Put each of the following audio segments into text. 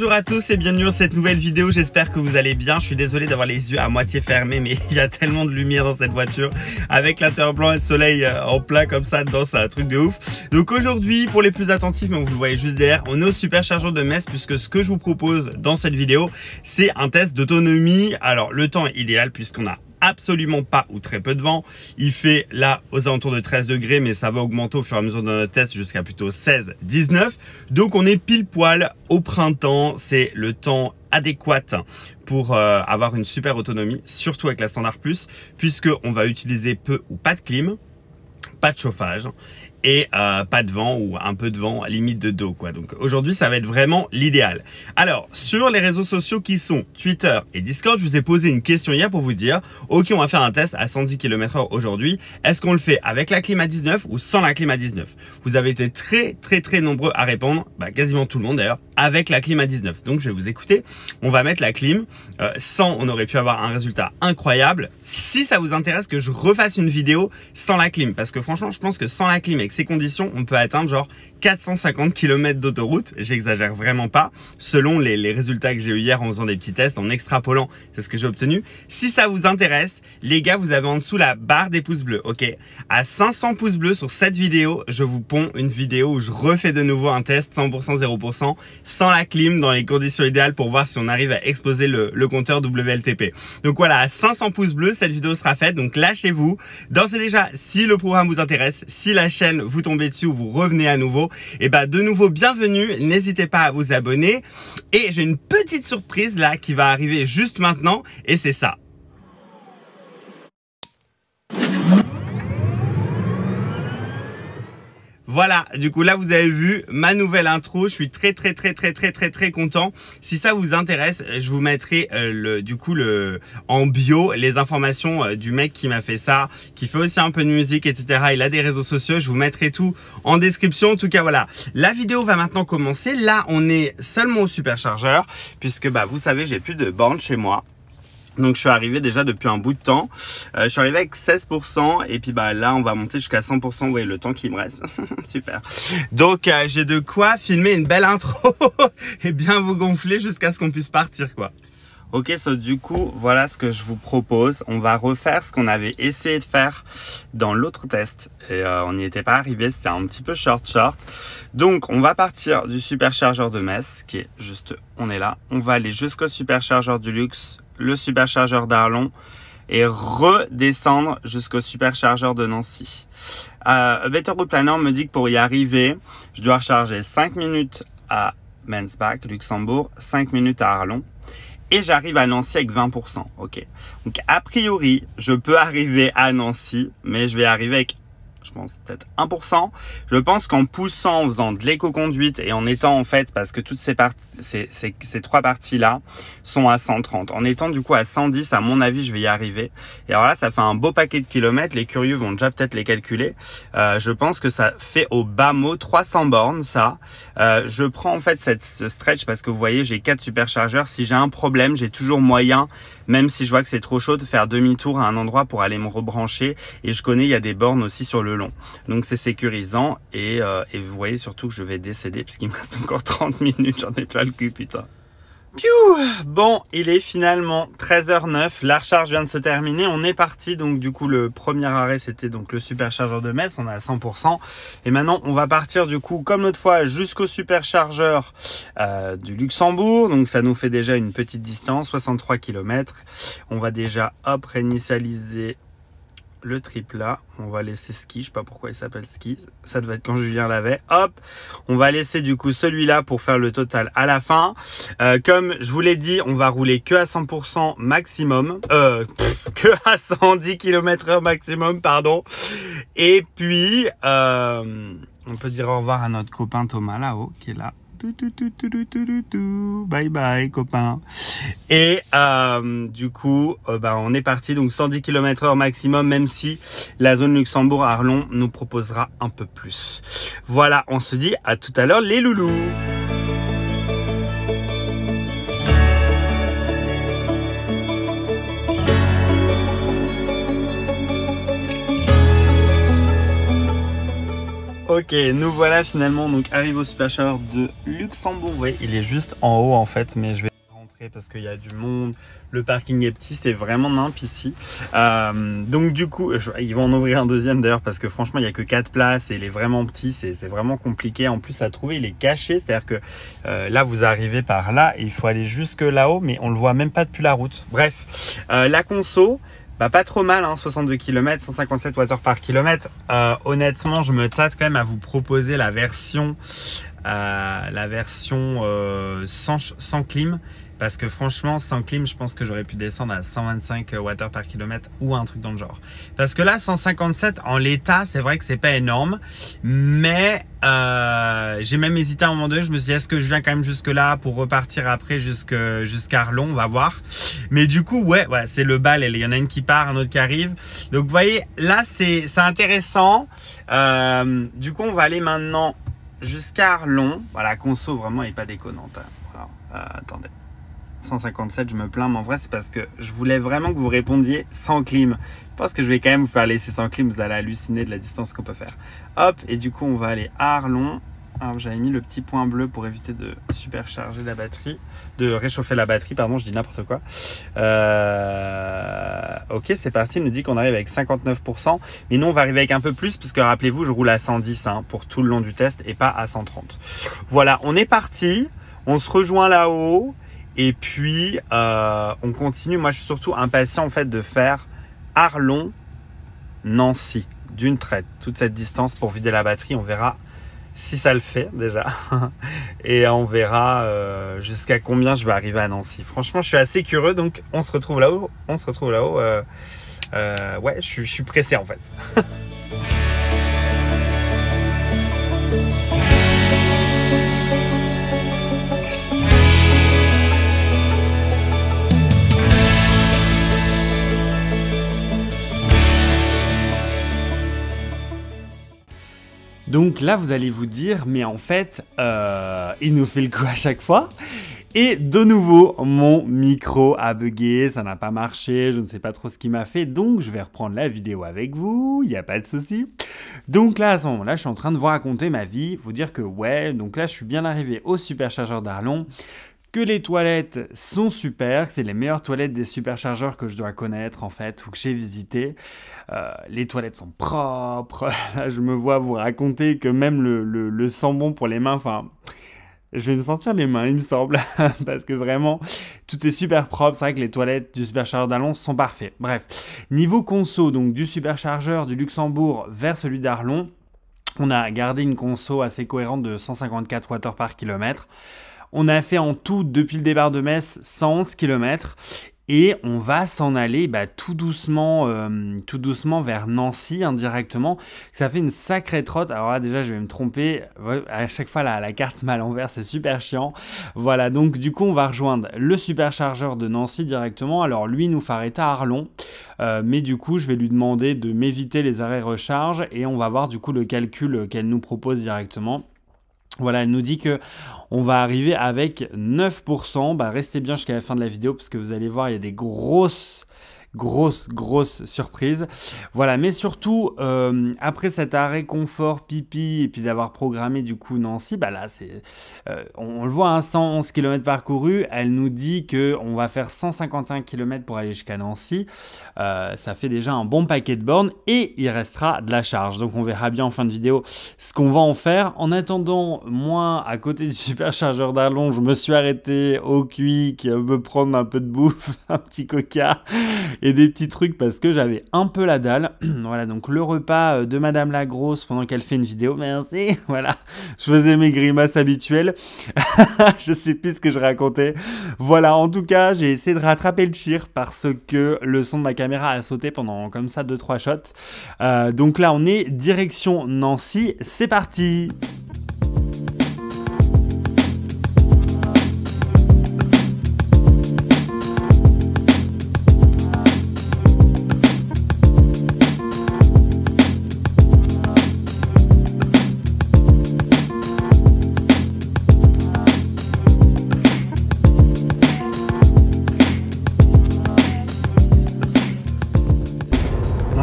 Bonjour à tous et bienvenue dans cette nouvelle vidéo, j'espère que vous allez bien. Je suis désolé d'avoir les yeux à moitié fermés, mais il y a tellement de lumière dans cette voiture. Avec l'intérieur blanc et le soleil en plein comme ça dedans, c'est un truc de ouf. Donc aujourd'hui, pour les plus attentifs, mais vous le voyez juste derrière, on est au superchargeur de Metz, puisque ce que je vous propose dans cette vidéo, c'est un test d'autonomie. Alors le temps est idéal puisqu'on a absolument pas ou très peu de vent. Il fait là aux alentours de 13 degrés, mais ça va augmenter au fur et à mesure de notre test jusqu'à plutôt 16, 19. Donc on est pile poil au printemps. C'est le temps adéquat pour avoir une super autonomie, surtout avec la Standard Plus, puisque on va utiliser peu ou pas de clim, pas de chauffage et pas de vent ou un peu de vent, limite de dos quoi. Donc aujourd'hui ça va être vraiment l'idéal. Alors sur les réseaux sociaux qui sont Twitter et Discord, je vous ai posé une question hier pour vous dire ok, on va faire un test à 110 km/h aujourd'hui, est-ce qu'on le fait avec la clim à 19 ou sans la clim à 19? Vous avez été très nombreux à répondre, quasiment tout le monde d'ailleurs, avec la clim à 19. Donc je vais vous écouter, on va mettre la clim, sans on aurait pu avoir un résultat incroyable. Si ça vous intéresse que je refasse une vidéo sans la clim, parce que franchement je pense que sans la clim avec ces conditions on peut atteindre genre 450 km d'autoroute, j'exagère vraiment pas, selon les résultats que j'ai eu hier en faisant des petits tests, en extrapolant, c'est ce que j'ai obtenu. Si ça vous intéresse, les gars, vous avez en dessous la barre des pouces bleus, ok? À 500 pouces bleus sur cette vidéo, je vous ponds une vidéo où je refais de nouveau un test 100%, 0%, sans la clim, dans les conditions idéales pour voir si on arrive à exploser le compteur WLTP. Donc voilà, à 500 pouces bleus, cette vidéo sera faite, donc lâchez-vous. D'ores et déjà, si le programme vous intéresse, si la chaîne vous tombez dessus ou vous revenez à nouveau, et de nouveau bienvenue, n'hésitez pas à vous abonner. Et j'ai une petite surprise là qui va arriver juste maintenant, et c'est ça. Voilà, du coup là vous avez vu ma nouvelle intro, je suis très content. Si ça vous intéresse, je vous mettrai en bio les informations du mec qui m'a fait ça, qui fait aussi un peu de musique, etc. Il a des réseaux sociaux, je vous mettrai tout en description. En tout cas voilà, la vidéo va maintenant commencer. Là on est seulement au superchargeur, puisque vous savez j'ai plus de borne chez moi. Donc je suis arrivé déjà depuis un bout de temps, je suis arrivé avec 16% et puis là on va monter jusqu'à 100%, vous voyez le temps qui me reste, super. Donc j'ai de quoi filmer une belle intro et bien vous gonfler jusqu'à ce qu'on puisse partir quoi. Ok, du coup, voilà ce que je vous propose. On va refaire ce qu'on avait essayé de faire dans l'autre test. Et on n'y était pas arrivé, c'était un petit peu short. Donc, on va partir du superchargeur de Metz, qui est juste, on est là. On va aller jusqu'au superchargeur du Luxe, le superchargeur d'Arlon, et redescendre jusqu'au superchargeur de Nancy. Better Route Planner me dit que pour y arriver, je dois recharger 5 minutes à Mensbach, Luxembourg, 5 minutes à Arlon. Et j'arrive à Nancy avec 20%, ok. Donc a priori, je peux arriver à Nancy, mais je vais arriver avec, je pense, peut-être 1%. Je pense qu'en poussant, en faisant de l'éco-conduite et en étant en fait, parce que toutes ces trois parties-là sont à 130. En étant du coup à 110, à mon avis, je vais y arriver. Et alors là, ça fait un beau paquet de kilomètres. Les curieux vont déjà peut-être les calculer. Je pense que ça fait au bas mot 300 bornes, ça. Je prends en fait ce stretch parce que vous voyez, j'ai 4 superchargeurs. Si j'ai un problème, j'ai toujours moyen, même si je vois que c'est trop chaud, de faire demi-tour à un endroit pour aller me rebrancher. Et je connais, il y a des bornes aussi sur le long. Donc c'est sécurisant. Et vous voyez surtout que je vais décéder puisqu'il me reste encore 30 minutes. J'en ai plein le cul, putain. Bon, il est finalement 13h09, la recharge vient de se terminer, on est parti. Donc du coup le premier arrêt c'était donc le superchargeur de Metz, on est à 100%. Et maintenant on va partir du coup comme l'autre fois jusqu'au superchargeur du Luxembourg. Donc ça nous fait déjà une petite distance, 63 km. On va déjà hop réinitialiser le trip là, on va laisser ski, je sais pas pourquoi il s'appelle ski, ça devait être quand Julien l'avait. Hop, on va laisser du coup celui-là pour faire le total à la fin. Comme je vous l'ai dit, on va rouler que à 100% maximum, que à 110 km/h maximum, pardon. Et puis, on peut dire au revoir à notre copain Thomas là-haut, qui est là. Bye bye copain. Et du coup on est parti, donc 110 km/h maximum, même si la zone Luxembourg-Arlon nous proposera un peu plus. Voilà, on se dit à tout à l'heure les loulous. Ok, nous voilà finalement donc arrivé au superchargeur de Luxembourg. Oui, il est juste en haut en fait, mais je vais rentrer parce qu'il y a du monde. Le parking est petit, c'est vraiment nimp ici. Donc du coup, ils vont en ouvrir un deuxième d'ailleurs parce que franchement, il n'y a que 4 places et il est vraiment petit, c'est vraiment compliqué. En plus, à trouver, il est caché, c'est-à-dire que là, vous arrivez par là et il faut aller jusque là-haut, mais on le voit même pas depuis la route. Bref, la conso. Bah, pas trop mal, hein, 62 km, 157 Wh par kilomètre. Honnêtement, je me tâte quand même à vous proposer la version sans clim. Parce que franchement, sans clim, je pense que j'aurais pu descendre à 125 Wh par kilomètre ou un truc dans le genre. Parce que là, 157 en l'état, c'est vrai que c'est pas énorme. Mais j'ai même hésité à un moment donné. Je me suis dit, est-ce que je viens quand même jusque là pour repartir après jusqu'à Arlon? On va voir. Mais du coup, ouais, c'est le bal. Il y en a une qui part, un autre qui arrive. Donc, vous voyez, là, c'est intéressant. Du coup, on va aller maintenant jusqu'à Arlon. Voilà, la conso, vraiment, n'est pas déconnante. Hein. Alors, attendez. 157, je me plains, mais en vrai, c'est parce que je voulais vraiment que vous répondiez sans clim. Je pense que je vais quand même vous faire laisser sans clim, vous allez halluciner de la distance qu'on peut faire. Hop, et du coup, on va aller à Arlon. Alors, j'avais mis le petit point bleu pour éviter de supercharger la batterie, de réchauffer la batterie, pardon, je dis n'importe quoi. Ok, c'est parti, il nous dit qu'on arrive avec 59%, mais nous, on va arriver avec un peu plus, parce que rappelez-vous, je roule à 110 hein, pour tout le long du test et pas à 130. Voilà, on est parti, on se rejoint là-haut. Et puis, on continue. Moi, je suis surtout impatient en fait de faire Arlon-Nancy d'une traite. Toute cette distance pour vider la batterie. On verra si ça le fait déjà. Et on verra jusqu'à combien je vais arriver à Nancy. Franchement, je suis assez curieux. Donc, on se retrouve là-haut. Ouais, je suis pressé en fait. Donc là, vous allez vous dire, mais en fait, il nous fait le coup à chaque fois. Et de nouveau, mon micro a bugué, ça n'a pas marché, je ne sais pas trop ce qui m'a fait. Donc, je vais reprendre la vidéo avec vous, il n'y a pas de souci. Donc là, à ce moment-là, je suis en train de vous raconter ma vie, vous dire que ouais, donc là, je suis bien arrivé au superchargeur d'Arlon. Que les toilettes sont super, que c'est les meilleures toilettes des superchargeurs que je dois connaître en fait, ou que j'ai visité. Les toilettes sont propres. Là, je me vois vous raconter que même le sambon pour les mains, enfin, je vais me sentir les mains, il me semble, parce que vraiment, tout est super propre. C'est vrai que les toilettes du superchargeur d'Arlon sont parfaits. Bref, niveau conso, donc du superchargeur du Luxembourg vers celui d'Arlon, on a gardé une conso assez cohérente de 154 Wh par kilomètre. On a fait en tout, depuis le départ de Metz, 111 km et on va s'en aller tout doucement vers Nancy indirectement. Ça fait une sacrée trotte. Alors là, déjà, je vais me tromper. À chaque fois, la carte se met à l'envers, c'est super chiant. Voilà, donc du coup, on va rejoindre le superchargeur de Nancy directement. Alors lui, il nous fait arrêter à Arlon. Mais du coup, je vais lui demander de m'éviter les arrêts recharge et on va voir du coup le calcul qu'elle nous propose directement. Voilà, elle nous dit que on va arriver avec 9%. Restez bien jusqu'à la fin de la vidéo parce que vous allez voir, il y a des grosses surprises. Voilà, mais surtout, après cet arrêt confort pipi et puis d'avoir programmé du coup Nancy, là, c'est, on le voit, 111 km parcourus. Elle nous dit qu'on va faire 151 km pour aller jusqu'à Nancy. Ça fait déjà un bon paquet de bornes et il restera de la charge. Donc, on verra bien en fin de vidéo ce qu'on va en faire. En attendant, moi, à côté du superchargeur d'Arlon, je me suis arrêté au Quick me prendre un peu de bouffe, un petit coca et des petits trucs parce que j'avais un peu la dalle. Voilà, donc le repas de Madame la Grosse pendant qu'elle fait une vidéo. Merci. Voilà, je faisais mes grimaces habituelles. Je sais plus ce que je racontais. Voilà, en tout cas, j'ai essayé de rattraper le tir parce que le son de ma caméra a sauté pendant comme ça 2-3 shots. Donc là, on est direction Nancy. C'est parti.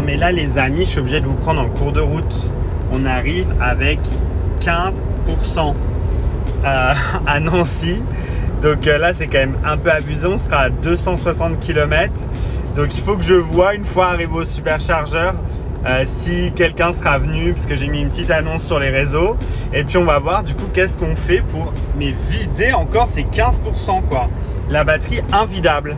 Mais là, les amis, je suis obligé de vous prendre en cours de route on arrive avec 15% à Nancy. Donc là, c'est quand même un peu abusé. On sera à 260 km. Donc il faut que je vois une fois arrivé au superchargeur si quelqu'un sera venu, parce que j'ai mis une petite annonce sur les réseaux. Et puis on va voir du coup qu'est-ce qu'on fait pour vider encore ces 15% quoi. La batterie invidable.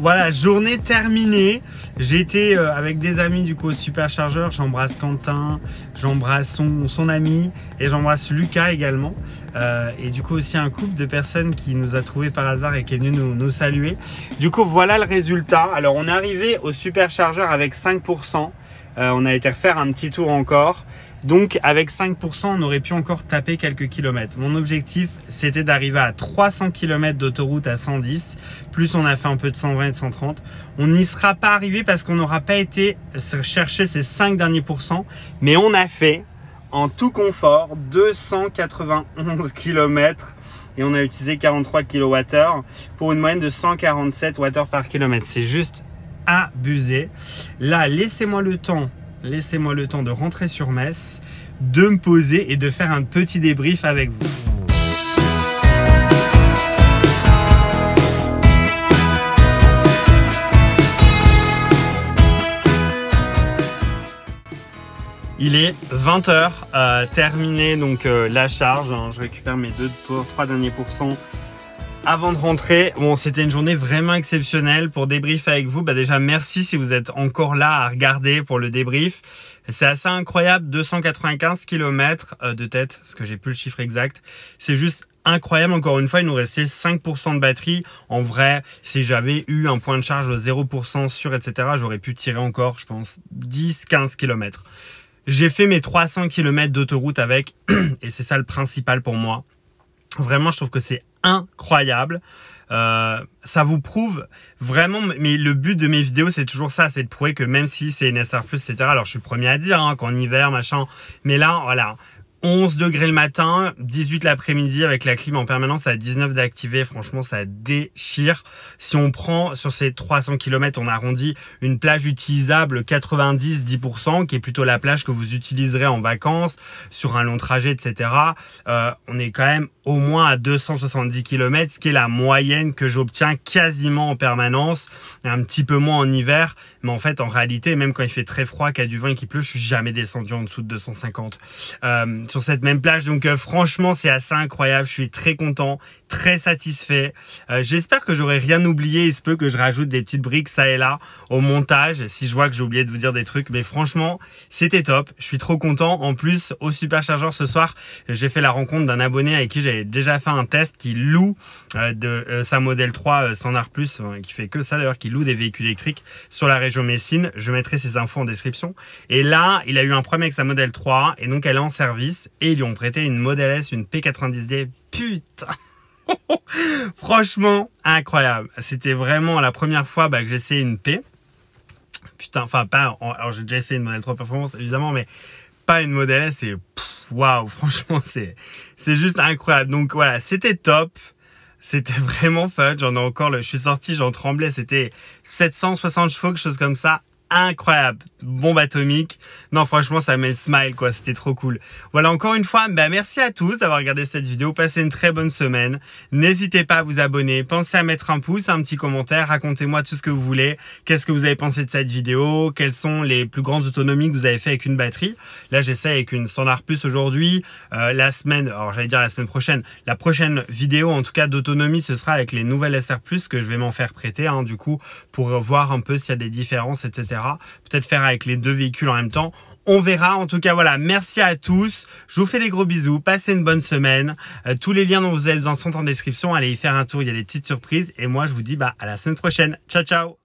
Voilà, journée terminée. J'ai été avec des amis du coup au superchargeur. J'embrasse Quentin, j'embrasse son ami et j'embrasse Lucas également. Et du coup aussi un couple de personnes qui nous a trouvé par hasard et qui est venu nous saluer. Du coup voilà le résultat. Alors on est arrivé au superchargeur avec 5%. On a été refaire un petit tour encore. Donc avec 5%, on aurait pu encore taper quelques kilomètres. Mon objectif, c'était d'arriver à 300 km d'autoroute à 110. Plus on a fait un peu de 120 et de 130. On n'y sera pas arrivé parce qu'on n'aura pas été chercher ces 5 derniers pourcents. Mais on a fait, en tout confort, 291 km. Et on a utilisé 43 kWh pour une moyenne de 147 Wh par kilomètre. C'est juste abusé. Là, laissez-moi le temps de rentrer sur Metz, de me poser et de faire un petit débrief avec vous. Il est 20 h, terminé donc la charge. Hein, je récupère mes 3 derniers pourcents avant de rentrer. Bon, c'était une journée vraiment exceptionnelle pour débrief avec vous. Bah déjà, merci si vous êtes encore là à regarder pour le débrief. C'est assez incroyable, 295 km de tête, parce que j'ai plus le chiffre exact. C'est juste incroyable. Encore une fois, il nous restait 5% de batterie. En vrai, si j'avais eu un point de charge au 0% sur, etc., j'aurais pu tirer encore, je pense, 10-15 km. J'ai fait mes 300 km d'autoroute avec, et c'est ça le principal pour moi. Vraiment, je trouve que c'est incroyable. Ça vous prouve vraiment, mais le but de mes vidéos, c'est toujours ça, c'est de prouver que même si c'est une SR+, etc., alors je suis le premier à dire, hein, qu'en hiver, machin, mais là, voilà, 11 degrés le matin, 18 l'après-midi avec la clim en permanence à 19 d'activer. Franchement, ça déchire. Si on prend sur ces 300 km, on arrondit une plage utilisable 90-10%, qui est plutôt la plage que vous utiliserez en vacances, sur un long trajet, etc. On est quand même au moins à 270 km, ce qui est la moyenne que j'obtiens quasiment en permanence, un petit peu moins en hiver. Mais en fait, en réalité, même quand il fait très froid, qu'il y a du vent et qu'il pleut, je suis jamais descendu en dessous de 250. Sur cette même plage, donc franchement c'est assez incroyable, je suis très content, très satisfait. J'espère que j'aurai rien oublié, il se peut que je rajoute des petites briques ça et là au montage si je vois que j'ai oublié de vous dire des trucs, mais franchement c'était top, je suis trop content. En plus au superchargeur ce soir, j'ai fait la rencontre d'un abonné avec qui j'avais déjà fait un test, qui loue sa Model 3 Standard Plus, qui fait que ça d'ailleurs, qui loue des véhicules électriques sur la région Messine. Je mettrai ses infos en description. Et là il a eu un problème avec sa Model 3 et donc elle est en service. Et ils lui ont prêté une Model S, une P90D. Putain. Franchement, incroyable. C'était vraiment la première fois que j'ai essayé une P. Putain, enfin pas... Alors j'ai déjà essayé une Model 3 Performance, évidemment, mais pas une Model S. Et waouh, franchement, c'est juste incroyable. Donc voilà, c'était top. C'était vraiment fun. J'en ai encore... Je suis sorti, j'en tremblais. C'était 760 chevaux, quelque chose comme ça. Incroyable, bombe atomique. Non, franchement, ça met le smile, quoi. C'était trop cool. Voilà, encore une fois, merci à tous d'avoir regardé cette vidéo. Passez une très bonne semaine. N'hésitez pas à vous abonner. Pensez à mettre un pouce, un petit commentaire. Racontez-moi tout ce que vous voulez. Qu'est-ce que vous avez pensé de cette vidéo? Quelles sont les plus grandes autonomies que vous avez fait avec une batterie? Là, j'essaie avec une Standard Plus aujourd'hui. La semaine, alors j'allais dire la semaine prochaine. La prochaine vidéo, en tout cas, d'autonomie, ce sera avec les nouvelles SR+, que je vais m'en faire prêter, hein, du coup, pour voir un peu s'il y a des différences, etc. Peut-être faire avec les deux véhicules en même temps. On verra. En tout cas, voilà. Merci à tous. Je vous fais des gros bisous. Passez une bonne semaine. Tous les liens dont vous avez besoin sont en description. Allez y faire un tour. Il y a des petites surprises. Et moi, je vous dis à la semaine prochaine. Ciao, ciao.